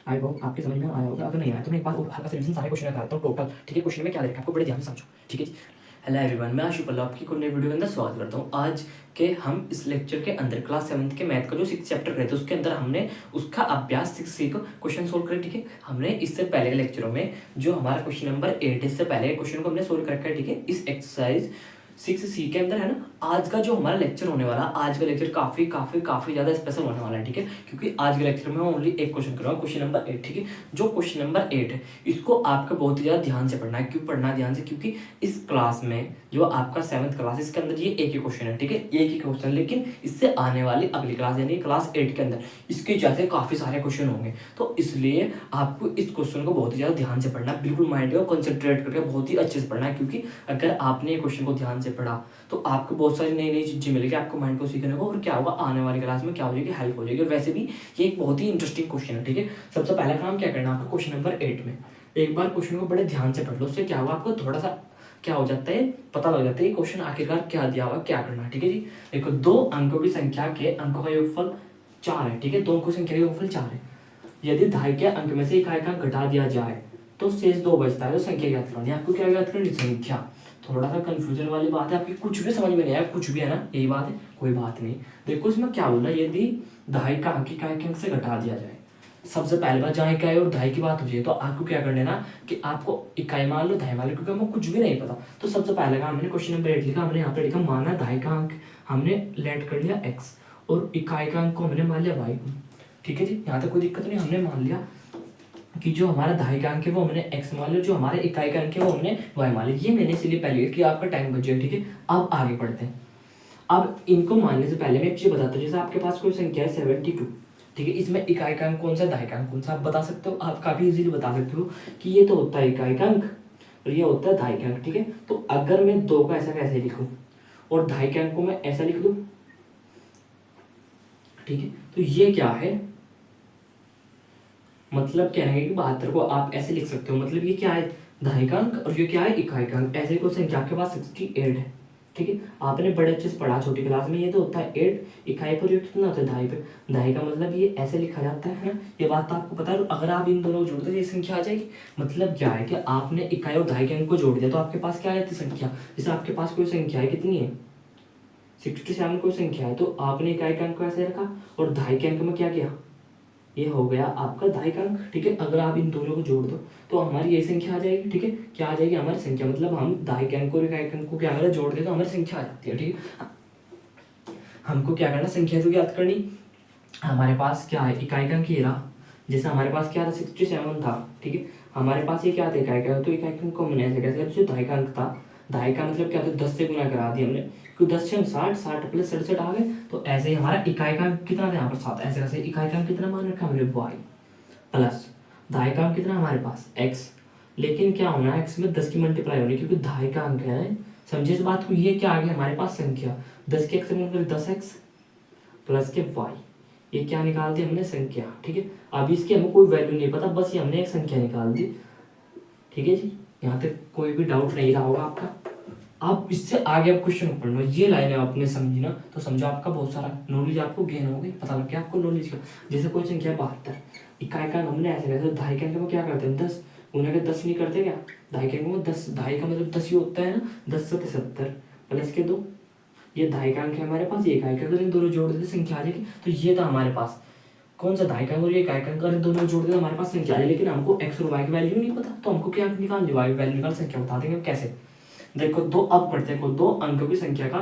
I hope आपके समझ में आया होगा। अगर नहीं आया तो मैं एक बार और हल्का सा रिवीजन सारे क्वेश्चन कराता हूँ टोटल, ठीक है। क्वेश्चन में क्या दे रखा है आपको बड़े ध्यान से समझो, ठीक है जी। हेलो एवरीवन, मैं आशु पल्लव आपकी कोई नई वीडियो के अंदर स्वागत करता हूँ। आज के हम इस लेक्चर के अंदर क्लास 7th के मैथ का जो 6 चैप्टर रहते हैं उसके अंदर हमने उसका अभ्यास 6 को क्वेश्चन सोल्व करे, ठीक है। हमने इससे पहले के लेक्चरों में जो हमारा क्वेश्चन नंबर 8 इससे पहले के क्वेश्चन को हमने सोल्व कर रखा है, ठीक है, इस एक्सरसाइज 6C के अंदर, है ना। आज का जो हमारा लेक्चर होने वाला, आज का लेक्चर काफ़ी ज़्यादा स्पेशल होने वाला है, ठीक है, क्योंकि आज के लेक्चर में ओनली एक क्वेश्चन कर रहा हूँ, क्वेश्चन नंबर 8, ठीक है। जो क्वेश्चन नंबर 8 है इसको आपको बहुत ही ज़्यादा ध्यान से पढ़ना है। क्यों पढ़ना है ध्यान से? क्योंकि इस क्लास में जो आपका 7th क्लास इसके अंदर ये एक ही क्वेश्चन है, ठीक है, एक ही क्वेश्चन, लेकिन इससे आने वाली अगली क्लास यानी क्लास 8 के अंदर इसके जैसे काफ़ी सारे क्वेश्चन होंगे। तो इसलिए आपको इस क्वेश्चन को बहुत ही ज़्यादा ध्यान से पढ़ना है, बिल्कुल माइंड को कंसंट्रेट करके बहुत ही अच्छे से पढ़ना है। क्योंकि अगर आपने ये क्वेश्चन को ध्यान से पढ़ा तो आपको बहुत सारी नई नई चीज़ें मिलेगी आपको माइंड को सीखने को, और क्या होगा आने वाली क्लास में क्या हो जाएगी, हेल्प हो जाएगी। और वैसे भी ये एक बहुत ही इंटरेस्टिंग क्वेश्चन है, ठीक है। सबसे पहला काम क्या करना है आपको, क्वेश्चन नंबर 8 में एक बार क्वेश्चन को बड़े ध्यान से पढ़ लो। उससे क्या होगा आपको थोड़ा सा क्या हो जाता है, पता लग जाता है क्वेश्चन आखिरकार क्या दिया हुआ, क्या करना है, ठीक है जी। देखो, दो अंकों की संख्या के अंकों का योगफल 4 है, ठीक है, दो अंकों की संख्या का योगफल 4 है। यदि धाई के अंक में से इकाई का अंक घटा दिया जाए तो शेष 2 बचता है। तो संख्या ज्ञात करनी है आपको, क्या ज्ञात करनी, संख्या। थोड़ा सा कंफ्यूजन वाली बात है आपकी, कुछ भी समझ में नहीं आया, कुछ भी, है ना, यही बात है, कोई बात नहीं। देखो इसमें क्या बोला, यदि धाई का अंक इकाई के अंक से घटा दिया जाए, सबसे पहले बार जहाँ इकाई और धाई की बात हो जाए तो आपको क्या करना है ना कि आपको इकाई मान लो, धाई मान लो, क्योंकि हमको कुछ भी नहीं पता। तो सबसे पहले का हमने क्वेश्चन नंबर 8 लिखा, हमने यहाँ पे लिखा माना धाई का अंक हमने लेट कर लिया x और इकाई का अंक को हमने मान लिया y, ठीक है जी। यहाँ तक कोई दिक्कत नहीं, हमने मान लिया कि जो हमारा धाई का अंक है वो हमने x मान लिया, जो हमारे इकाई का अंक है वो हमने y मान लिया। ये मैंने इसलिए पहले कि आपका टाइम बच जाए, ठीक है। अब आगे बढ़ते हैं। अब इनको मानने से पहले मैं एक चीज बताता हूँ। जैसे आपके पास कोई संख्या है 72, ठीक है, इसमें इकाई का अंक कौन सा, धाई का अंक कौन सा, आप बता सकते हो, आप काफी इजीली बता सकते हो कि ये तो होता है इकाई का अंक और ये होता है धाई का अंक, ठीक है। तो अगर मैं 2 का ऐसा कैसे लिखूं और धाई के अंक को मैं ऐसा लिख दूं, ठीक है, तो ये क्या है, मतलब कहने है कि 72 को आप ऐसे लिख सकते हो, मतलब ये क्या है, धाई का अंक और ये क्या है, इकाई का अंक। ऐसे कोई संख्या आपके पास 68 है, ठीक है, आपने बड़े अच्छे से पढ़ा छोटी क्लास में। ये तो होता है 8, इकाई पर ये कितना होता है, धाई पे। धाई का मतलब ये ऐसे लिखा जाता है ना, ये बात तो आपको पता है। अगर आप इन दोनों को जोड़ते तो ये संख्या आ जाएगी। मतलब क्या है कि आपने इकाई और धाई के अंक को जोड़ दिया तो आपके पास क्या आ जाती संख्या। जैसे आपके पास कोई संख्या है, कितनी है, 67 कोई संख्या है, तो आपने इकाई का अंक को ऐसे रखा और धाई के अंक में क्या किया, ये हो गया आपका धाई का अंक, ठीक है। अगर आप इन दोनों को जोड़ दो तो हमारी यही संख्या आ जाएगी, ठीक है। क्या आ जाएगी हमारी संख्या, मतलब हम धाई के अंक और इकाई के अंक को क्या करें, जोड़ दे तो हमारी संख्या आ जाती है, ठीक है। हमको क्या करना, संख्या तो ज्ञात करनी। हमारे पास क्या है, इकाई का अंक ये रहा। जैसे हमारे पास क्या था, 67 था, ठीक है। हमारे पास ये क्या था, इकाई का, तो इकाई का अंक को हमने ऐसे कैसे, जो धाई का अंक था, धाई का मतलब क्या था, 10 से गुना करा दिया हमने, क्योंकि 10 से हम 60, 60 प्लस 67 आ गए। तो ऐसे ही हमारा इकाई का अंक कितना था यहाँ पर 7, ऐसे कैसे इकाई का अंक कितना मान रखा हमने y प्लस धाई का अंक कितना हमारे पास x। लेकिन क्या होना है, x में 10 की मल्टीप्लाई होनी, क्योंकि धाई का अंक है, समझे इस बात को। ये क्या आ गया हमारे पास संख्या, 10 के x से मतलब 10x प्लस के y, ये क्या निकाल दी हमने, संख्या, ठीक है। अब इसकी हमें कोई वैल्यू नहीं पता, बस ये हमने एक संख्या निकाल दी, ठीक है जी। यहाँ तक कोई भी डाउट नहीं रहा होगा आपका। आप इससे आगे आप क्वेश्चन पढ़ लो, ये लाइनें आपने समझी ना तो समझो आपका बहुत सारा नॉलेज आपको गेन हो गई, पता लग गया आपको नॉलेज का। जैसे कोई संख्या 72, इकाई का हमने ऐसे कैसे, धाई के अंक में क्या करते हैं, 10 गुना के 10 नहीं करते क्या, धाई के अंक में 10, धाई का मतलब 10 ही होता है ना, 10 से 70 प्लस के 2, ये धाई का अंक है हमारे पास, ये इकाई का, अगर इन दोनों जोड़ देते संख्या आ जाएगी। तो ये था हमारे पास कौन सा, धाई का अंक और ये इकाई का अंक, अगर दोनों जोड़ देते हमारे पास संख्या आ जाए। लेकिन हमको एक्स और वाई की वैल्यू नहीं पता, तो हमको क्या निकालनी, वाई की वैल्यू निकाल, संख्या बता देंगे कैसे। देखो दो, अब पढ़ते हैं, दो अंकों की संख्या का,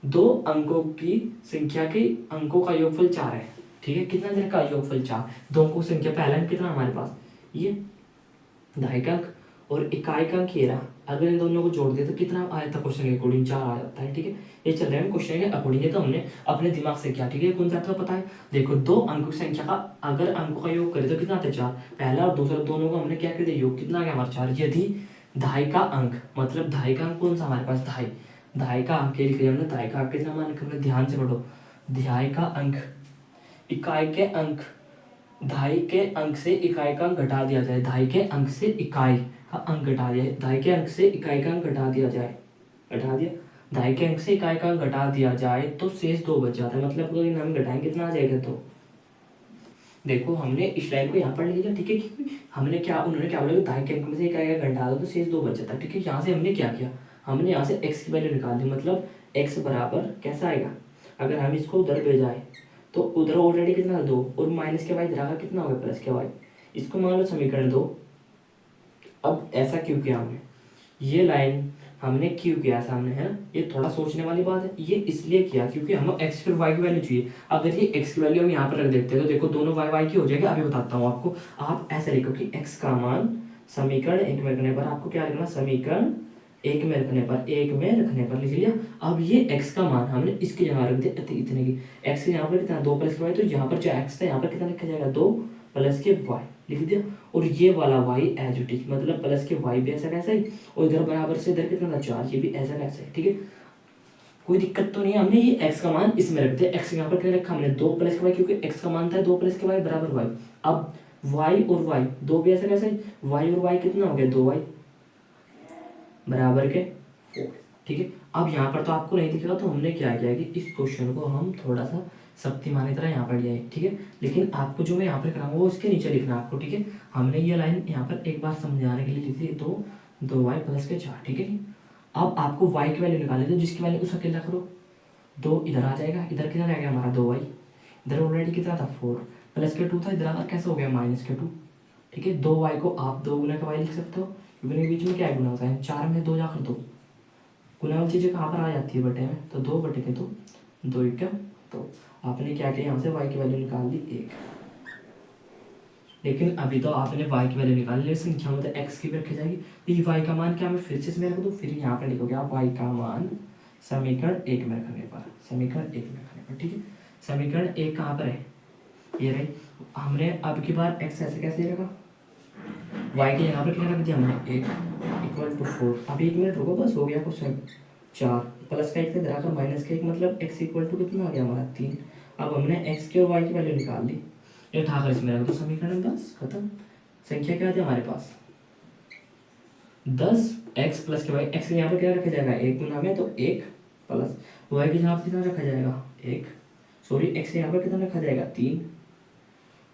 दो अंकों की संख्या के अंकों का योगफल 4 है, ठीक है। कितना देर का योगफल 4, दो अंकों की संख्या, पहला अंक कितना हमारे पास, ये धाई का अंक और इकाई का अंक ये रहा। अगर इन दोनों को जोड़ दिया तो कितना आया था, क्वेश्चन के अकॉर्डिंग 4 आ जाता है, ठीक है। ये चल रहा है क्वेश्चन के अकॉर्डिंग, तो हमने अपने दिमाग से किया, ठीक है। कौन सा था पता है, देखो दो अंकों की संख्या का अगर अंकों का योग करें तो कितना आता है, 4, पहला और दूसरा दोनों को हमने क्या कर दिया, योग कितना आ गया हमारा 4। यदि धाई का अंक, मतलब धाई का अंक कौन सा हमारे पास, धाई, धाई का अंक लिख लिया हमने, धाई का अंक कितना मान रखा, ध्यान से पढ़ो, धाई का अंक, इकाई के अंक, धाई के अंक से इकाई का अंक घटा दिया जाए, धाई के अंक से इकाई का अंक घटा दिया, धाई के अंक से इकाई का अंक घटा दिया जाए, घटा दिया, धाई के अंक से इकाई का अंक घटा दिया जाए तो शेष 2 बच जाता है। मतलब अगर हम घटाएंगे कितना आ जाएगा, तो देखो हमने इस लाइन को यहाँ पर लिख दिया, ठीक है, क्योंकि हमने क्या, उन्होंने क्या बोला कि दाएं के अंक में से एक आएगा, घंटा दो तो शेष दो बच जाता है, ठीक है। यहाँ से हमने क्या किया, हमने यहाँ से x की वैल्यू निकाल दी, मतलब x बराबर कैसा आएगा, अगर हम इसको उधर ले जाए तो उधर ऑलरेडी कितना दो और माइनस के वाई इधर आकर कितना होगा प्लस के वाई, इसको मान लो समीकरण दो। अब ऐसा क्यों किया हमने, ये लाइन हमने क्यों किया सामने, है ना, ये थोड़ा सोचने वाली बात है। ये इसलिए किया क्योंकि हमें एक्स फिर वाई की वैल्यू चाहिए। अगर ये एक्स की वैल्यू हम यहाँ पर रख देते हैं तो देखो दोनों वाई वाई की हो जाएगी। अभी बताता हूँ आपको, आप ऐसे लिखो कि एक्स का मान समीकरण एक में रखने पर आपको क्या लिखना, समीकरण एक में रखने पर, एक में रखने पर लिख लिया। अब ये एक्स का मान हमने इसके जगह रख दिया इतने की, एक्स के यहाँ पर कितना 2 प्लस के वाई, तो यहाँ पर जो एक्स था यहाँ पर कितना लिखा जाएगा 2 प्लस के वाई लिख दिया। और ये वाला वाई एज इट इज, मतलब प्लस के वाई भी ऐसा कैसा ही, और इधर बराबर से इधर कितना था 4, ये भी ऐसा कैसा है, ठीक है। कोई दिक्कत तो नहीं है। हमने ये एक्स का मान इसमें रख दिया, एक्स यहाँ पर क्या रखा हमने 2 प्लस के वाई, क्योंकि एक्स का मान था 2 प्लस के वाई बराबर वाई। अब वाई और वाई दो भी ऐसा कैसा है, वाई और वाई कितना हो गया 2 वाई बराबर के 4, ठीक है। अब यहाँ पर तो आपको नहीं दिखेगा, तो हमने क्या किया कि इस क्वेश्चन को हम थोड़ा सा शक्तिमान की तरह यहाँ पर लिया है, ठीक है। लेकिन आपको जो मैं यहाँ पर कराऊंगा वो इसके नीचे लिखना आपको, ठीक है। हमने ये लाइन यहाँ पर एक बार समझाने के लिए लिखी थी, 2 वाई प्लस के 4, ठीक है। अब आपको वाई की वैल्यू निकालनी थी, जिसकी वैल्यू उस अकेला करो, 2 इधर आ जाएगा, इधर कितना रह गया हमारा 2 वाई, इधर ऑलरेडी कितना था 4 प्लस के 2 था, इधर आकर कैसे हो गया माइनस के 2, ठीक है। 2 वाई को आप 2 गुना का वाई लिख सकते हो, क्योंकि बीच में क्या गुना होता है, 4 में 2 जाकर 2, गुना वाली चीज़ें कहाँ पर आ जाती है बटे में, तो 2 बटे के 2, 2 एक का, तो आपने क्या किया यहाँ से y की वैल्यू निकाल दी 1। लेकिन अभी तो आपने y की वैल्यू निकाल ली, संख्या में तो x की भी रखी जाएगी, तो ये y का मान क्या मैं फिर से इसमें रख दूँ, फिर यहाँ पर लिखोगे आप y का मान समीकरण 1 में रखने पर, समीकरण 1 में रखने पर, ठीक है। समीकरण 1 कहाँ पर है, ये रही। हमने अब की बार x ऐसे कैसे रखा, y के यहाँ पर क्या रख दिया हमने 1 इक्वल टू 4। अब 1 मिनट रुको, बस हो गया क्वेश्चन। 4 प्लस का 1 से धरा कर माइनस का 1, मतलब x इक्वल टू कितना आ गया हमारा 3। अब हमने x की और y की वैल्यू निकाल ली, ये उठाकर इसमें रख दो समीकरण, बस खत्म। संख्या क्या थी हमारे पास 10 x प्लस के y, x के यहाँ पर क्या रखा जाएगा 1 गुना में, तो 1 प्लस y के यहाँ पर कितना रखा जाएगा 1, सॉरी x के यहाँ पर कितना रखा जाएगा 3,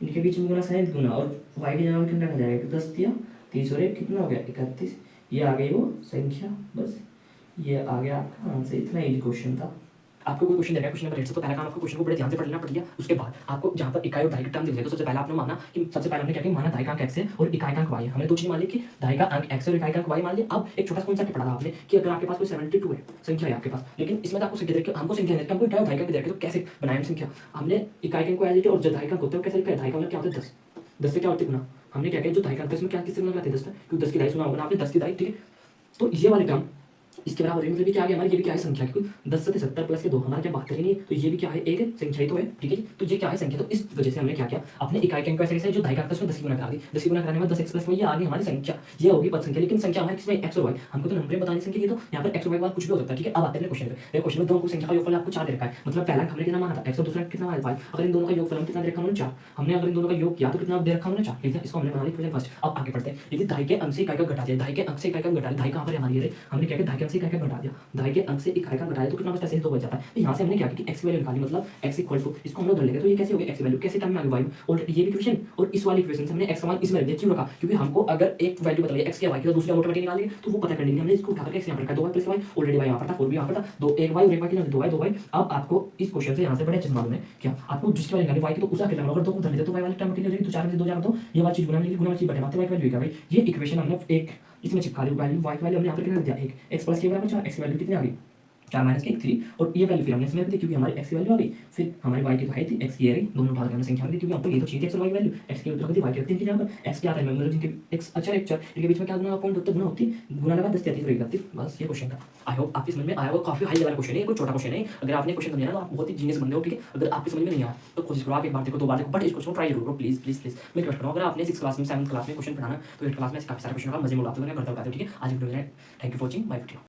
इनके बीच में गुना साइन गुना, और y के यहाँ पर कितना रखा जाएगा 10 दिया 30 और 1 कितना हो गया 31। ये आ गई वो संख्या, बस ये आ गया आपका आंसर। इतना इजी क्वेश्चन था। आपको कोई क्वेश्चन दे रहा है क्वेश्चन नंबर 8 से, तो पहला काम आपको क्वेश्चन को बड़े ध्यान से पढ़ लेना पड़ेगा। उसके बाद आपको जहाँ पर इकाई और दहाई का टर्म दिख जाए तो सबसे पहले आपने माना कि सबसे पहले हमने क्या किया, माना दहाई का अंक x है और इकाई का अंक y है। हमने दो चीज मान ली कि दहाई का अंक x और इकाई का अंक y मान लिया। अब एक छोटा सा कॉन्सेप्ट पढ़ा था आपने कि अगर आपके पास कोई 72 है संख्या है आपके पास, लेकिन इसमें तो आपको संख्या देख के हमको संख्या देख के हमको इकाई और दहाई का अंक देख के, तो कैसे बनाएं हम संख्या। हमने इकाई के अंक को एज इट और जो दहाई का अंक होता है कैसे लिखा है, दहाई का मतलब क्या होता है 10, 10 से क्या होती है गुना। हमने क्या किया जो दहाई का अंक इसमें क्या किससे गुना करते हैं 10 से, क्योंकि 10 की दहाई सुना होगा आपने 10 की दहाई, ठीक है। तो ये वाले टर्म इसके बराबर है, मतलब ये क्या आ गया हमारी, ये भी क्या है संख्या, क्योंकि 10 से 70 प्लस के 2 हमारा क्या 72 ही नहीं है, तो ये भी क्या है एक संख्या ही तो है, ठीक है। तो ये क्या है संख्या, तो इस वजह से हमने क्या किया, अपने इकाई के अंक ऐसे जो दहाई का अंक उसमें 10 की गुना करा दी, 10 की गुना कराने में 10 x प्लस में ये आ गई हमारी संख्या, ये होगी पद संख्या। लेकिन संख्या हमारी किसमें x और y, हमको तो नंबर बतानी संख्या की, तो यहाँ पर x और y के बाद कुछ भी हो सकता है, ठीक है। अब आते हैं क्वेश्चन पे, क्वेश्चन में दोनों संख्या का योगफल आपको 4 दे रखा है, मतलब पहला हमने कितना माना था x और दूसरा कितना माना था y। अगर इन दोनों का योगफल हम कितना दे रखा हमने 4, हमने अगर इन दोनों का योग किया तो कितना दे रखा हमने 4, ठीक है। इसको हमने बना लिया फर्स्ट। अब आगे बढ़ते हैं, यदि दहाई के अंक से इकाई का घटा दिया, दहाई के अंक से इकाई का घटा दिया, दहाई कहाँ पर हमारी है, हमने क्या किया दहाई के अंक से इकाई का घटा दिया, दहाई के अंक से इकाई का घटाया तो कितना बचता है 2 बच जाता है। तो यहाँ से हमने क्या किया कि x की वैल्यू निकाली, मतलब x इक्वल टू इसको हम लोग धर लेंगे, तो ये कैसे हो गया x की वैल्यू कैसे टर्म में आ गई y, और ये भी इक्वेशन और इस वाली इक्वेशन से हमने x का मान इसमें रख दिया, क्यों रखा, क्योंकि हमको अगर एक वैल्यू बता x की y की तो दूसरी ऑटोमेटिक निकाल लेंगे, तो वो पता करने के लिए हमने इसको उठाकर x यहाँ पर रखा 2y plus y, already y यहाँ पर था 4 भी यहाँ पर था, 2 1y और 1y की 2y। अब आपको इस क्वेश्चन से यहाँ से बड़े अच्छे से मालूम है क्या, आपको जिसकी वैल्यू निकाली y की तो उसका कितना अगर 2 को धर लेते तो y वाली टर्म के लिए हो जाएगी, तो 4 में से 2 जाकर 2, ये वाली चीज गुना मिलेगी, गुना वाली चीज बटे माते y की वैल्यू क्या भाई, ये इक्वेशन हमने एक इसमें चिपका ली, वैल्यू y की वैल्यू हमने यहाँ पर कितना दिया 1, x प्लस के बराबर 4, x की वैल्यू कितनी आ गई 4 माइनस के 1 3, और ये वैल्यू फिर हमने इसमें रख दी क्योंकि हमारी x की वैल्यू आ गई, फिर हमारी y की तो है थी x की है रही, दोनों उठा के हमने संख्या रख दी क्योंकि हमको ये तो चाहिए x और y की वैल्यू, x की उतर दी y की रखती थी यहाँ पर, x क्या आता है मतलब जिनके x अच्छा एक चर इनके बीच में क्या गुना पॉइंट होता है, गुना होती गुना लगा 10 33 31, बस ये क्वेश्चन था। आई होप आपकी समझ में आया होगा, काफी हाई लेवल क्वेश्चन है, कोई छोटा क्वेश्चन नहीं। अगर आपने क्वेश्चन समझा ना तो आप बहुत ही जीनियस बंदे हो, ठीक है। अगर आपकी समझ में नहीं आया तो कोशिश करो आप एक बार देखो 2 बार देखो, बट इस क्वेश्चन को ट्राई जरूर करो प्लीज प्लीज प्लीज। मैं रिक्वेस्ट करूँ अगर आपने 6 क्लास में 7th क्लास में क्वेश्चन पढ़ाना तो 8th क्लास में काफी सारे क्वेश्चन का मजे में उड़ाते हो करते हो, ठीक है। आज वीडियो में thank you for watching my video.